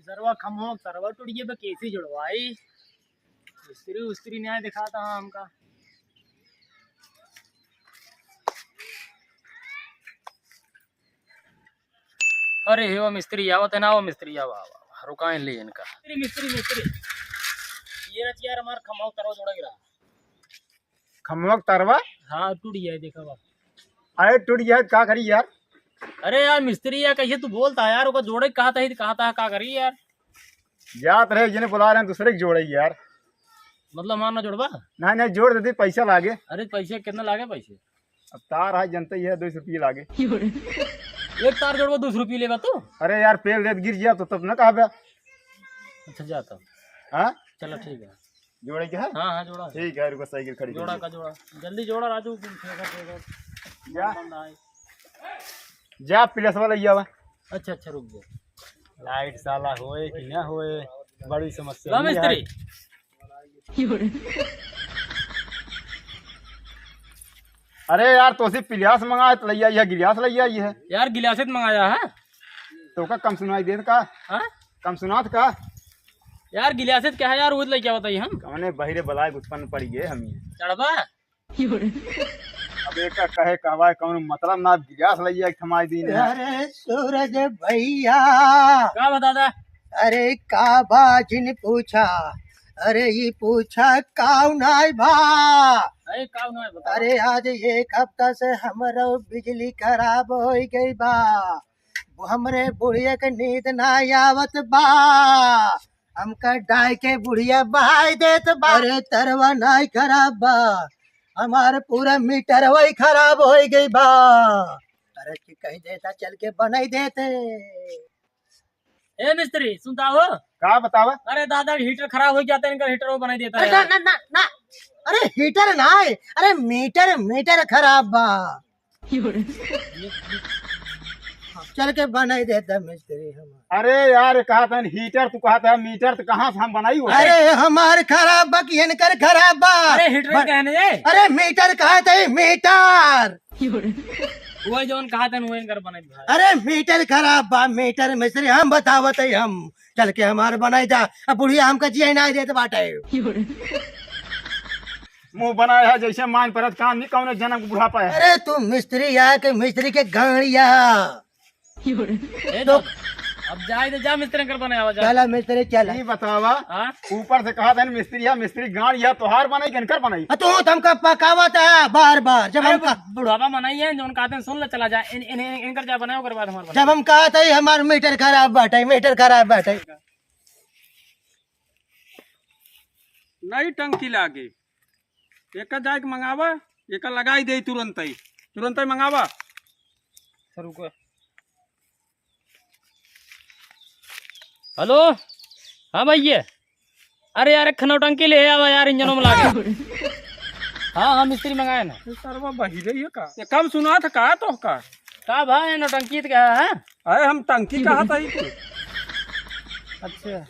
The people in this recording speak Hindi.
सरवा खमो सरवा टूटिए पे कैसे जुड़वाई मिस्त्री उस्त्री न्याय दिखाता हाँ हमका। अरे हे वो मिस्त्री आवत है ना, वो मिस्त्री आवा रुकाए ले इनका मिस्त्री मिस्त्री ये रच यार हमार खमाओ तरवा जोड़ा गिरा। खमोक तरवा हाँ टूट गया है देखा बा। अरे टूट गया है, क्या करी यार? अरे यार मिस्त्री यार कैसे तू बोलता है यार, वो जोड़े कहा था क्या करी यार। जात रहे जिन्हें बुला रहे हैं दूसरे की जोड़े यार। मतलब मारना जोड़वा नहीं नहीं जोड़ देती, पैसा लागे। अरे पैसे कितना लागे पैसे? अब तार है जनता ही है, 200 रुपये लागे। एक तार जोड़वा 200 रुपये लेगा तो। अरे यार पेल रेत गिर गया तो तब न कहा बे। अच्छा जाता हाँ चलो ठीक है। जोड़े क्या है? हाँ हाँ जोड़ा ठीक है, रुको साइकिल खड़ी जोड़ा का जोड़ा जल्दी जोड़ा राजू। जा जा प्लस वाला ये हुआ। अच्छा अच्छा रुक गया। लाइट साला होए कि ना होए, बड़ी समस्या ला है। मिस्त्री अरे यार तो सिर्फ पिलियास मंगाए तो लैया है, गिलास लैया है यार गिलासित मंगाया है तो का कम सुनाई देत का? हाँ कम सुनात का? यार गिलासित क्या है यार, वो क्या बताइए हम कौने बहिरे बलाय उत्पन्न पड़ गए हम ये। चढ़वा। अब एक कहे कहवा कौन मतलब ना, गिलास लैया थमाई दी ने। अरे सूरज भैया, क्या बता? अरे का बाजिन पूछा, अरे ये पूछा काउनाई भा। अरे का ना बता। अरे आज एक हफ्ता से हमारा बिजली खराब हो गई बा, वो हमरे बुढ़िया के नींद ना आवत बा, हमका डाय के बुढ़िया बहाई देत बा। अरे तरवा नाई खराब बा, हमारे पूरा मीटर वही खराब हो गई बा। अरे की कही देता चल के बनाई देते। ए मिस्त्री सुनता हो? का बतावा? अरे दादा हीटर खराब हो जाता है, इनका हीटर वो बना देता है ना यार। ना ना ना, अरे हीटर ना है, अरे मीटर मीटर खराब बा, चल के बनाई देता मिस्त्री हम। अरे यार कहा था हीटर, तू कहा था मीटर, तो कहाँ से हम बनाई हो? अरे हमार खराब बा कि इनकर खराब बा? अरे हीटर कहने दे। अरे मीटर कहा थे, मीटर वो जोन कहा था वो इनकर बना दे। अरे मीटर खराब बा, मीटर मिस्त्री हम बतावत है, हम चल के हमार बनाई था। अब बुढ़िया हमका जिया ना देते बाटे। मुंह बनाया है जैसे मान परत काम नहीं, कौन जन्म बुढ़ापा है। अरे तू मिस्त्री या के मिस्त्री के गाड़िया तो अब जाए तो जा मिस्त्री कर बनाया जा। चला मिस्त्री चला। नहीं बतावा, हाँ ऊपर से कहा था मिस्त्री है, मिस्त्री गाड़ या तोहार बनाई किनकर बनाई? तू हमका पकावत है बार बार, जब अरे हमका बुढ़ापा बनाई है जोन कहते हैं, सुन ले चला जा इनकर जा बनाओ कर बाद हमारे जब हम कहा था हमार मीटर खराब बाटे, मीटर खराब बाटे। नई टंकी लागे, एक जाके मंगावा, एक लगाई दे तुरंत ही मंगावा। सर रुको। हेलो हाँ भैया, अरे यार खनौ टंकी ले आवा यार, इंजनों में लागे। हाँ हाँ मिस्त्री मंगाया ना। सरवा बहिरे ही का ये कम सुना था का तो का भाई नौटंकी क्या है? अरे हम टंकी कहा था ही। अच्छा